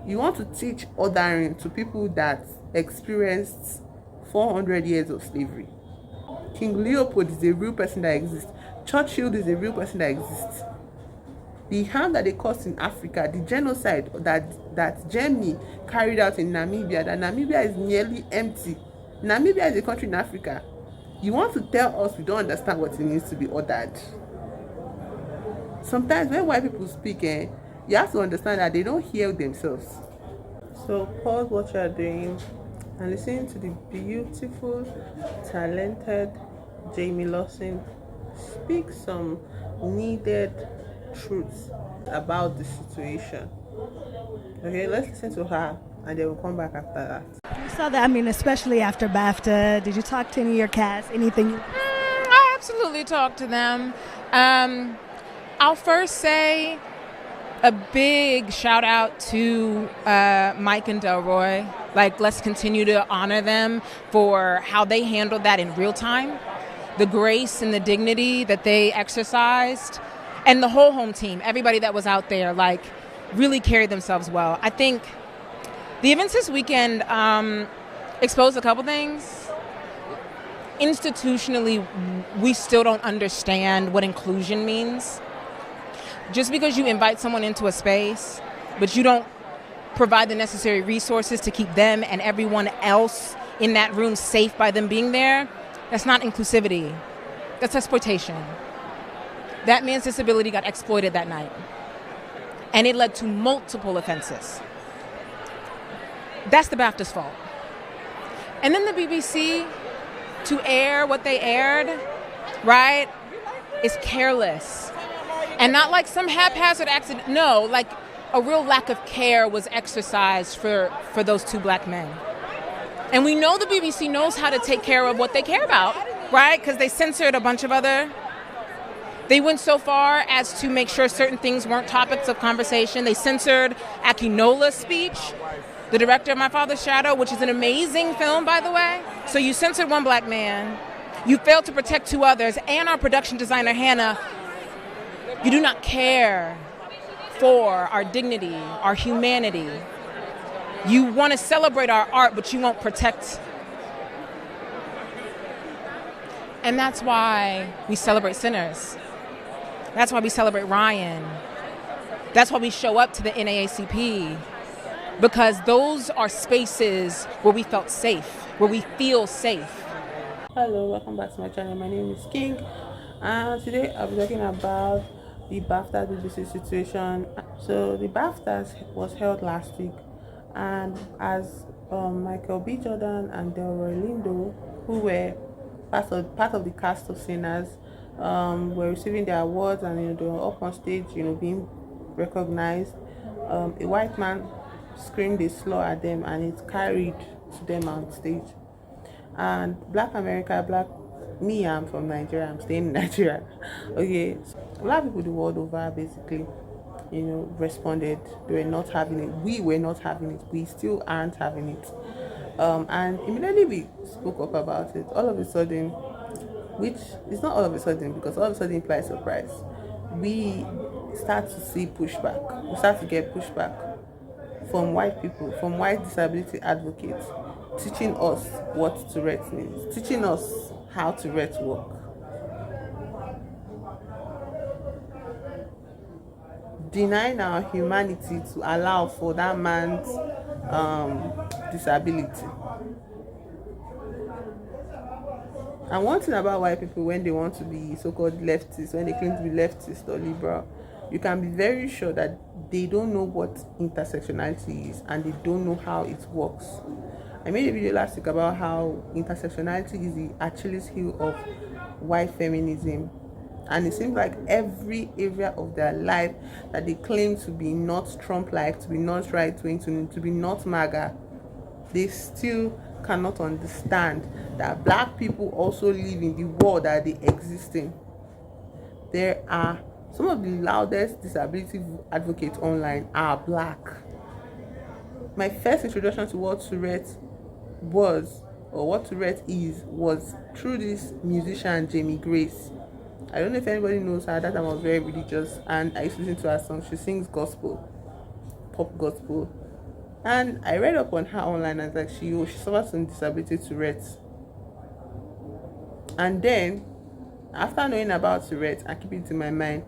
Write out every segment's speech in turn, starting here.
You want to teach ordering to people that experienced 400 years of slavery. King Leopold is a real person that exists. Churchill is a real person that exists. The harm that they caused in Africa, the genocide that Germany carried out in Namibia, that Namibia is nearly empty. Namibia is a country in Africa. You want to tell us we don't understand what it means to be ordered? Sometimes when white people speak, you have to understand that they don't hear themselves. So pause what you are doing and listen to the beautiful, talented Jamie Lawson speak some needed truths about the situation. Okay, let's listen to her and then we'll come back after that. You saw that, especially after BAFTA. Did you talk to any of your cast? Anything? I absolutely talked to them. I'll first say a big shout out to Mike and Delroy. Let's continue to honor them for how they handled that in real time. The grace and the dignity that they exercised. And the whole home team, everybody that was out there, really carried themselves well. I think the events this weekend exposed a couple things. Institutionally, we still don't understand what inclusion means. Just because you invite someone into a space, but you don't provide the necessary resources to keep them and everyone else in that room safe by them being there, that's not inclusivity. That's exploitation. That man's disability got exploited that night. And it led to multiple offenses. That's the BAFTA's fault. And then the BBC, to air what they aired, right, is careless. And not like some haphazard accident. No, a real lack of care was exercised for those two black men. And we know the BBC knows how to take care of what they care about, right? Because they censored a bunch of other. They went so far as to make sure certain things weren't topics of conversation. They censored Akinola's speech, the director of My Father's Shadow, which is an amazing film, by the way. So you censored one black man, you failed to protect two others, and our production designer, Hannah, you do not care for our dignity, our humanity. You want to celebrate our art, but you won't protect. And that's why we celebrate sinners. That's why we celebrate Ryan. That's why we show up to the NAACP. Because those are spaces where we felt safe, where we feel safe. Hello, welcome back to my channel. My name is King. And today I'll be talking about the BAFTA BBC situation. So the BAFTAs was held last week, and as Michael B. Jordan and Delroy Lindo, who were part of the cast of Sinners, were receiving their awards, and they were up on stage, being recognized. A white man screamed a slur at them, and it carried to them on stage. And Black America, me, I'm from Nigeria, I'm staying in Nigeria. Okay, so a lot of people the world over basically, responded. They were not having it. We were not having it. We still aren't having it. And immediately we spoke up about it. All of a sudden, which is not all of a sudden, because all of a sudden implies surprise, we start to see pushback. We start to get pushback from white people, from white disability advocates, teaching us what Tourette means, teaching us how Tourette work. Denying our humanity to allow for that man's disability. And one thing about white people, when they want to be so-called leftists, when they claim to be leftist or liberal, you can be very sure that they don't know what intersectionality is, and they don't know how it works. I made a video last week about how intersectionality is the Achilles heel of white feminism. And it seems like every area of their life that they claim to be not Trump-like, to be not right-wing, to be not MAGA, they still cannot understand that black people also live in the world that they exist in. There are some of the loudest disability advocates online are black. My first introduction to what Tourette was, or what Tourette is, was through this musician Jamie Grace. I don't know if anybody knows her. That time I was very religious, and I used to listen to her songs. She sings gospel, pop gospel, And I read up on her online, and like she suffers from disability Tourette's. And then after knowing about Tourette's and keeping it in my mind,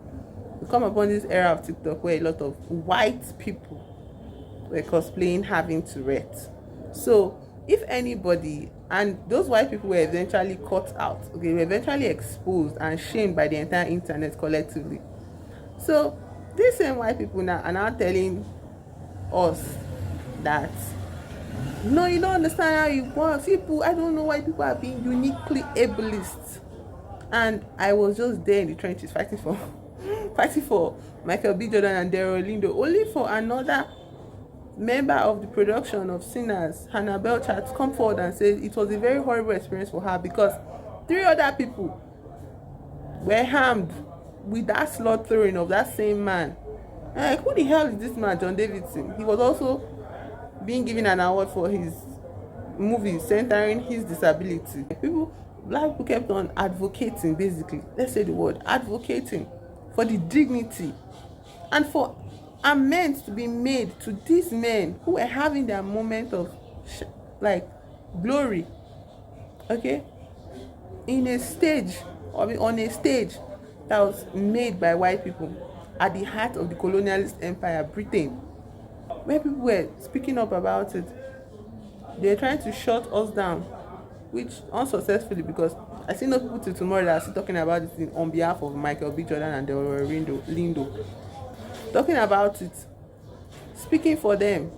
we come upon this era of TikTok where a lot of white people were cosplaying having Tourette's. So if anybody, and those white people were eventually caught out, okay, were eventually exposed and shamed by the entire internet collectively. So these same white people now are now telling us that no, you don't understand how it works. People, I don't know why people are being uniquely ableist. And I was just there in the trenches fighting for fighting for Michael B. Jordan and Daryl Lindo, only for another member of the production of Sinners, Hannah Belcher, to come forward and say it was a very horrible experience for her because 3 other people were harmed with that slot throwing of that same man. And like, who the hell is this man, John Davidson? He was also being given an award for his movie centering his disability. Black people kept on advocating, basically, let's say the word, advocating for the dignity and for amends to be made to these men who were having their moment of like glory, okay, in a stage or on a stage that was made by white people at the heart of the colonialist empire, Britain, where people were speaking up about it. They were trying to shut us down, which unsuccessfully, because I see no people till tomorrow that are still talking about it on behalf of Michael B. Jordan and Daryl Lindo, talking about it, speaking for them.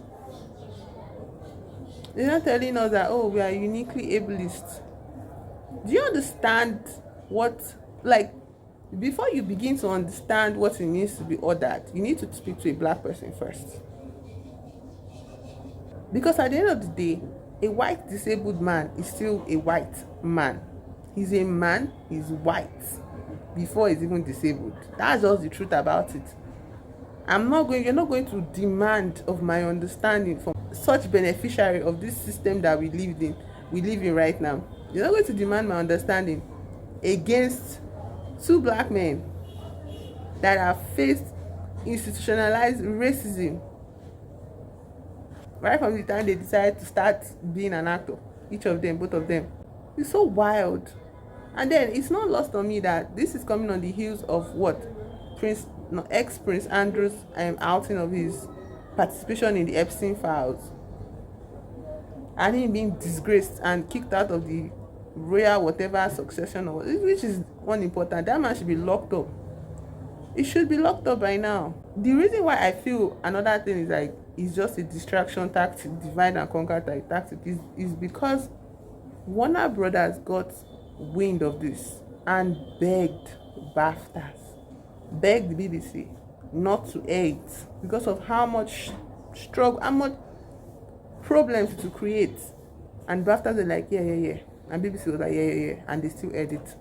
They're not telling us that, oh, we are uniquely ableist. Do you understand what, like, before you begin to understand what it means to be ordered, you need to speak to a black person first. Because at the end of the day, a white disabled man is still a white man. He's a man, he's white, before he's even disabled. That's just the truth about it. You're not going to demand of my understanding from such beneficiary of this system that we live in right now. You're not going to demand my understanding against 2 black men that have faced institutionalized racism right from the time they decided to start being an actor. Each of them, both of them. It's so wild. And then it's not lost on me that this is coming on the heels of what ex-Prince Andrew's outing of his participation in the Epstein files, and him being disgraced and kicked out of the royal whatever succession, or which is unimportant. That man should be locked up. It should be locked up by now. The reason why I feel another thing is like it's just a distraction tactic, divide and conquer tactic, is because Warner Brothers got wind of this and begged BAFTAs, begged the BBC not to air it because of how much struggle, how much problems to create. And BAFTAs were like, yeah. And BBC was like, yeah. And they still aired it.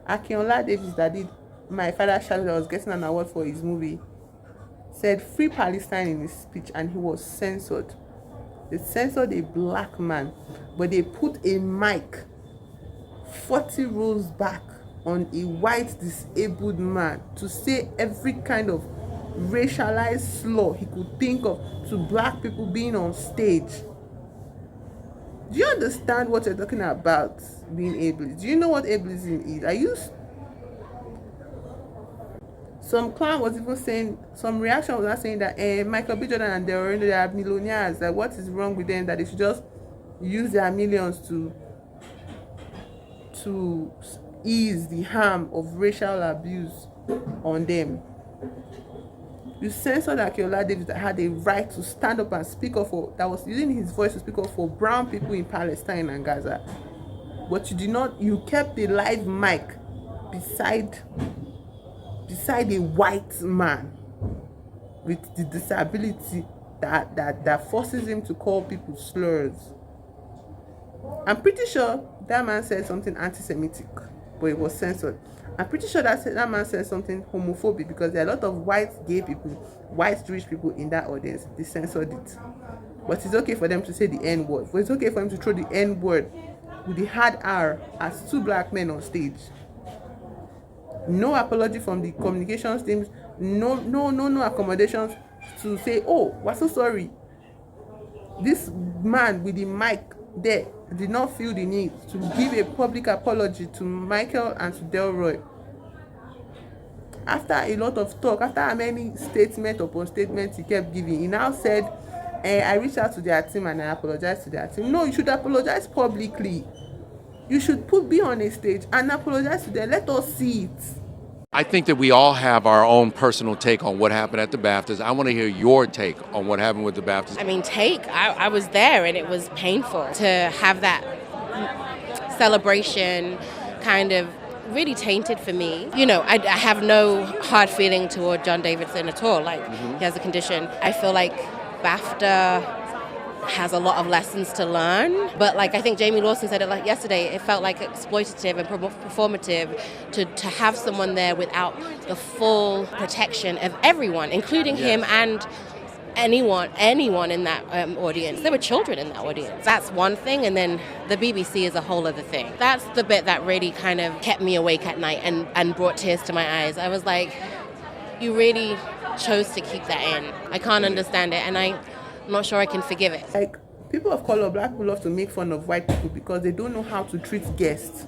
Akinola Davis, that did My Father's Child, that was getting an award for his movie, said free Palestine in his speech, and he was censored. They censored a black man, but they put a mic 40 rows back on a white disabled man to say every kind of racialized slur he could think of to black people being on stage. Do you understand what you're talking about being ableist? Do you know what ableism is? Some clown was even saying, some reaction was not saying that Michael B. Jordan and they are millionaires, that what is wrong with them, that they should just use their millions to ease the harm of racial abuse on them. You censored Akinola Davis, that had a right to stand up and speak up for, that was using his voice to speak up for brown people in Palestine and Gaza. But you did not, you kept the live mic beside a white man with the disability that forces him to call people slurs. I'm pretty sure that man said something anti-Semitic, but it was censored. I'm pretty sure that man said something homophobic, because there are a lot of white gay people, white Jewish people in that audience. They censored it. But it's okay for them to say the N-word. But it's okay for them to throw the N-word with the hard R as 2 black men on stage. No apology from the communications teams. No accommodations to say, oh, we're so sorry. This man with the mic there did not feel the need to give a public apology to Michael and to Delroy. After a lot of talk, after many statement upon statement he kept giving, he now said, I reached out to their team and I apologized to their team. No, you should apologize publicly. You should be on a stage and apologize to them. Let us see it. I think that we all have our own personal take on what happened at the BAFTAs. I want to hear your take on what happened with the BAFTAs. I mean, I was there and it was painful to have that celebration kind of really tainted for me. You know, I have no hard feeling toward John Davidson at all. Like, he has a condition. I feel like BAFTA has a lot of lessons to learn, but like I think Jamie Lawson said it like yesterday, it felt like exploitative and performative to have someone there without the full protection of everyone, including him and anyone in that audience. There were children in that audience. That's one thing, and then the BBC is a whole other thing. That's the bit that really kind of kept me awake at night and brought tears to my eyes. I was like, you really chose to keep that in. I can't understand it, and I'm not sure I can forgive it. Like, people of color, black people love to make fun of white people because they don't know how to treat guests.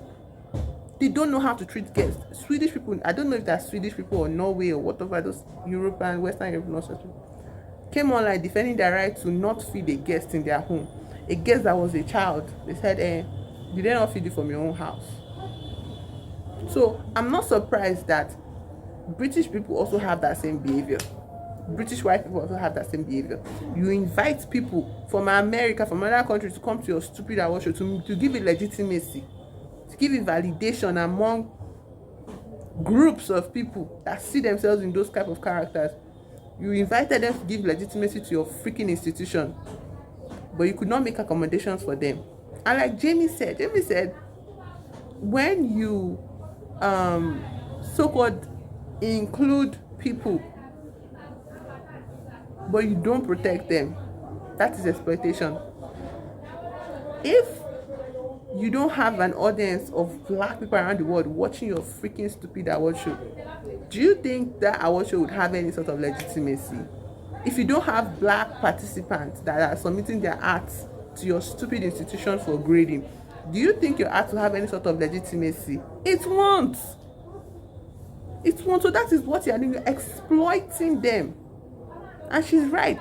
They don't know how to treat guests. Swedish people, I don't know if that's Swedish people or Norway or whatever, those European, Western European people, came online defending their right to not feed a guest in their home. A guest that was a child. They said, you did not feed it from your own house. So I'm not surprised that British people also have that same behavior. British white people also have that same behavior. You invite people from America, from other countries to come to your stupid award show to give it legitimacy, to give it validation among groups of people that see themselves in those type of characters. You invited them to give legitimacy to your freaking institution, but you could not make accommodations for them. And like Jamie said, when you so-called include people but you don't protect them, that is exploitation. If you don't have an audience of black people around the world watching your freaking stupid award show, do you think that award show would have any sort of legitimacy? If you don't have black participants that are submitting their arts to your stupid institution for grading, do you think your art will have any sort of legitimacy? It won't. It won't. So that is what you're doing. You're exploiting them. And she's right.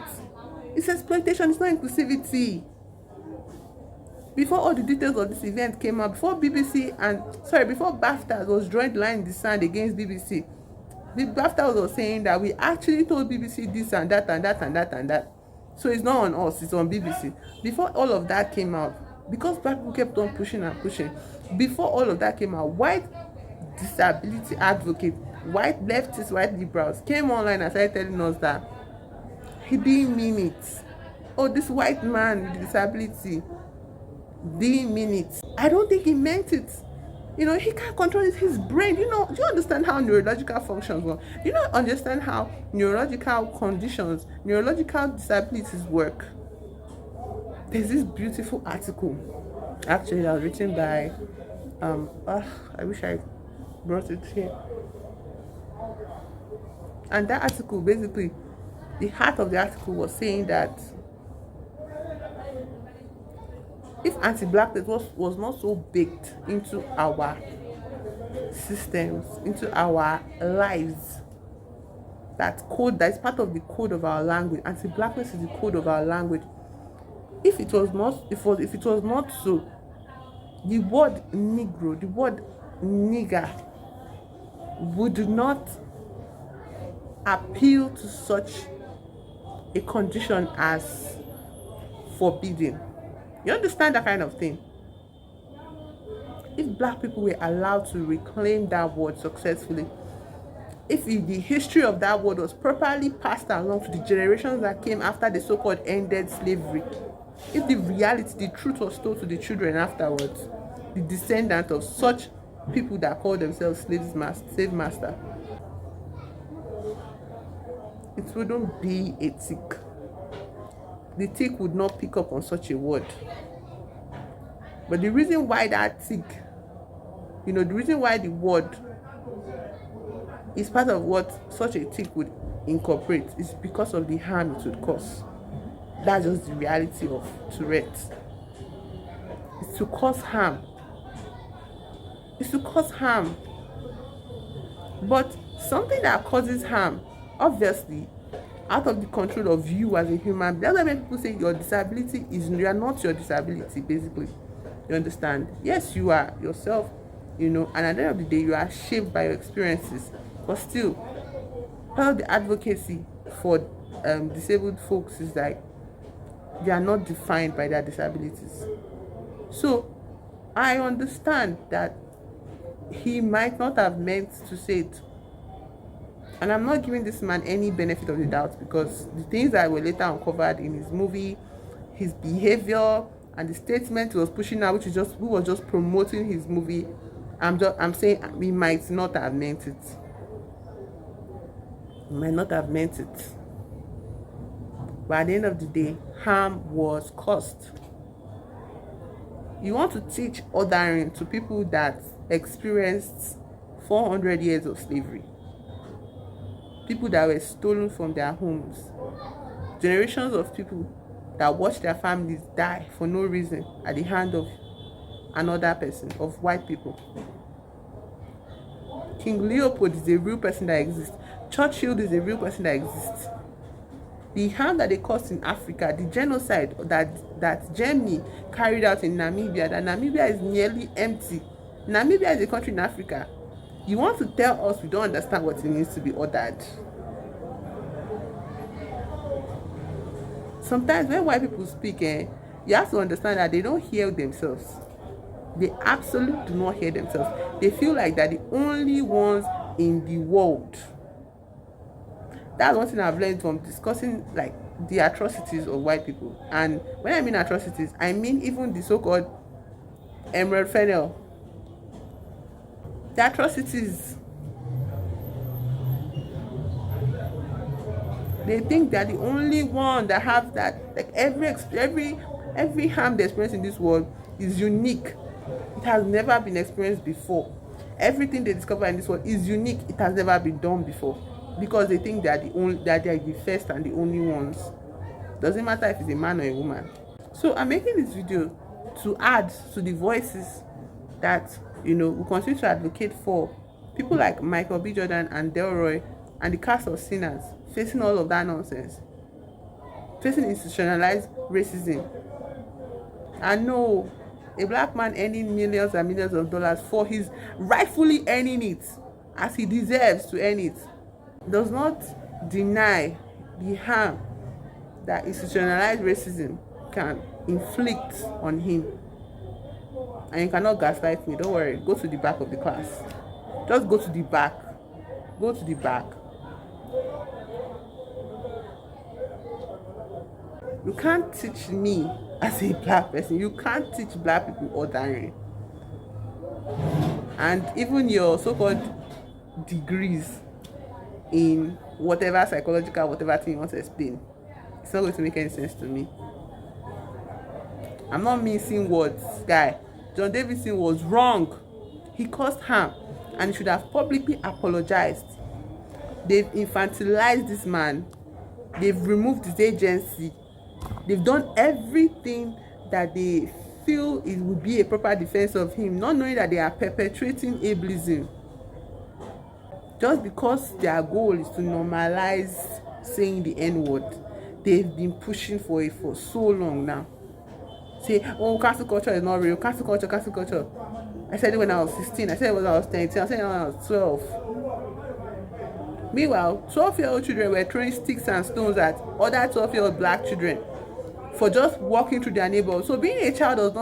It's exploitation, it's not inclusivity. Before all the details of this event came out, before BAFTA was drawing the line in the sand against BBC, the BAFTA was saying that we actually told BBC this and that and that and that and that. So it's not on us, it's on BBC. Before all of that came out, because black people kept on pushing and pushing, before all of that came out, white disability advocates, white leftists, white liberals came online and started telling us that he didn't mean it. Oh, this white man with disability didn't mean it. I don't think he meant it. You know, he can't control his brain. Do you understand how neurological functions work? Do you not understand how neurological conditions, neurological disabilities work? There's this beautiful article, actually, that was written by, I wish I brought it here. And that article, basically, the heart of the article was saying that if anti-blackness was not so baked into our systems, into our lives, that is part of the code of our language. Anti-blackness is the code of our language. If it was not so, the word Negro, the word nigger would not appeal to such a condition as forbidden. You understand that kind of thing? If black people were allowed to reclaim that word successfully, if the history of that word was properly passed along to the generations that came after the so-called ended slavery, if the reality, the truth was told to the children afterwards, the descendant of such people that call themselves slave master, it wouldn't be a tick. The tick would not pick up on such a word. But the reason why that tick, the reason why the word is part of what such a tick would incorporate is because of the harm it would cause. That's just the reality of Tourette's. It's to cause harm. It's to cause harm. But something that causes harm, obviously, out of the control of you as a human. That's why when people say your disability is, you are not your disability, basically. You understand? Yes, you are yourself, and at the end of the day, you are shaped by your experiences. But still, part of the advocacy for disabled folks is like they are not defined by their disabilities. So I understand that he might not have meant to say it. And I'm not giving this man any benefit of the doubt, because the things that were later uncovered in his movie, his behavior, and the statement he was pushing out, who was just promoting his movie, I'm saying he might not have meant it. He might not have meant it. But at the end of the day, harm was caused. You want to teach ordering to people that experienced 400 years of slavery, people that were stolen from their homes, generations of people that watched their families die for no reason at the hand of another person, of white people. King Leopold is a real person that exists. Churchill is a real person that exists. The harm that they caused in Africa, the genocide that Germany carried out in Namibia, that Namibia is nearly empty. Namibia is a country in Africa. You want to tell us we don't understand what it means to be ordered? Sometimes when white people speak, you have to understand that they don't hear themselves. They absolutely do not hear themselves. They feel like they're the only ones in the world. That's one thing I've learned from discussing like the atrocities of white people. And when I mean atrocities, I mean even the so-called Emerald Fennel. The atrocities. They think they're the only one that have that. Like every harm they experience in this world is unique. It has never been experienced before. Everything they discover in this world is unique. It has never been done before, because they think that they are the first and the only ones. Doesn't matter if it's a man or a woman. So I'm making this video to add to the voices that we continue to advocate for people like Michael B. Jordan and Delroy and the cast of Sinners, facing all of that nonsense, facing institutionalized racism. And no, a black man earning millions and millions of dollars for his rightfully earning it as he deserves to earn it does not deny the harm that institutionalized racism can inflict on him. And you cannot gaslight me. Don't worry. Go to the back of the class. Just go to the back. Go to the back. You can't teach me as a black person. You can't teach black people ordering. And even your so-called degrees in whatever psychological, whatever thing you want to explain, it's not going to make any sense to me. I'm not mincing words, guy. John Davidson was wrong. He caused harm and he should have publicly apologized. They've infantilized this man. They've removed his agency. They've done everything that they feel it would be a proper defense of him, not knowing that they are perpetrating ableism. Just because their goal is to normalize saying the N-word, they've been pushing for it for so long now. Say, oh, cancel culture is not real. Cancel culture, cancel culture. I said it when I was 16. I said it when I was 10. I said it when I was 12. Meanwhile, 12-year-old children were throwing sticks and stones at other 12-year-old black children for just walking through their neighborhood. So being a child does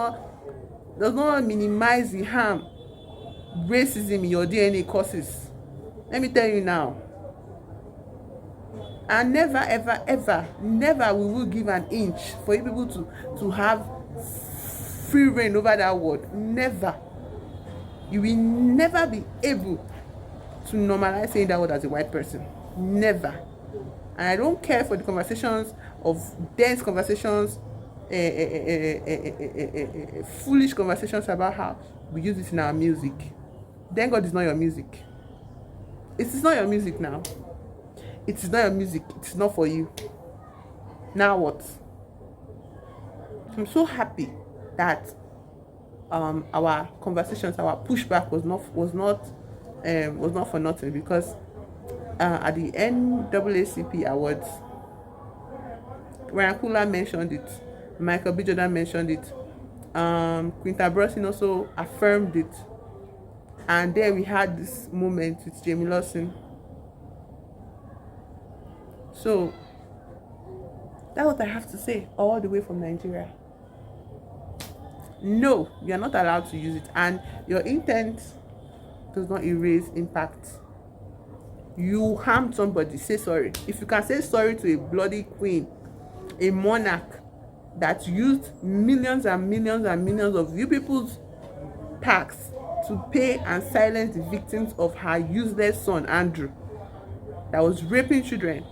not minimize the harm racism in your DNA causes. Let me tell you now. And never, ever, ever, never we will give an inch for you people to have free reign over that word. Never. You will never be able to normalize saying that word as a white person. Never. And I don't care for the conversations of dense conversations, foolish conversations about how we use it in our music. Thank God it's not your music. It is not your music now. It is not your music. It is not for you. Now what? I'm so happy that our conversations, our pushback was not for nothing, because at the NAACP awards, Ryan Coogler mentioned it, Michael B. Jordan mentioned it, Quinta Brunson also affirmed it, and then we had this moment with Jamie Lawson. So that's what I have to say, all the way from Nigeria. No, you are not allowed to use it, and your intent does not erase impact. You harmed somebody, say sorry. If you can say sorry to a bloody queen, a monarch that used millions and millions and millions of you people's tax to pay and silence the victims of her useless son Andrew that was raping children,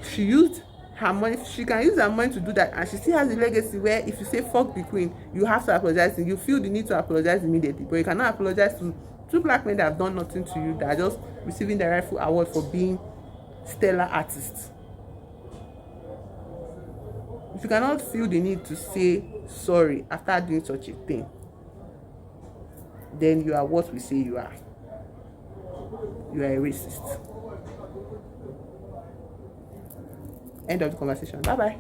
she used her money, she can use her money to do that, and she still has a legacy where if you say fuck the queen, you have to apologize, and you feel the need to apologize immediately, but you cannot apologize to two black men that have done nothing to you, that are just receiving the rightful award for being stellar artists. If you cannot feel the need to say sorry after doing such a thing, then you are what we say you are. You are a racist. End of the conversation. Bye bye.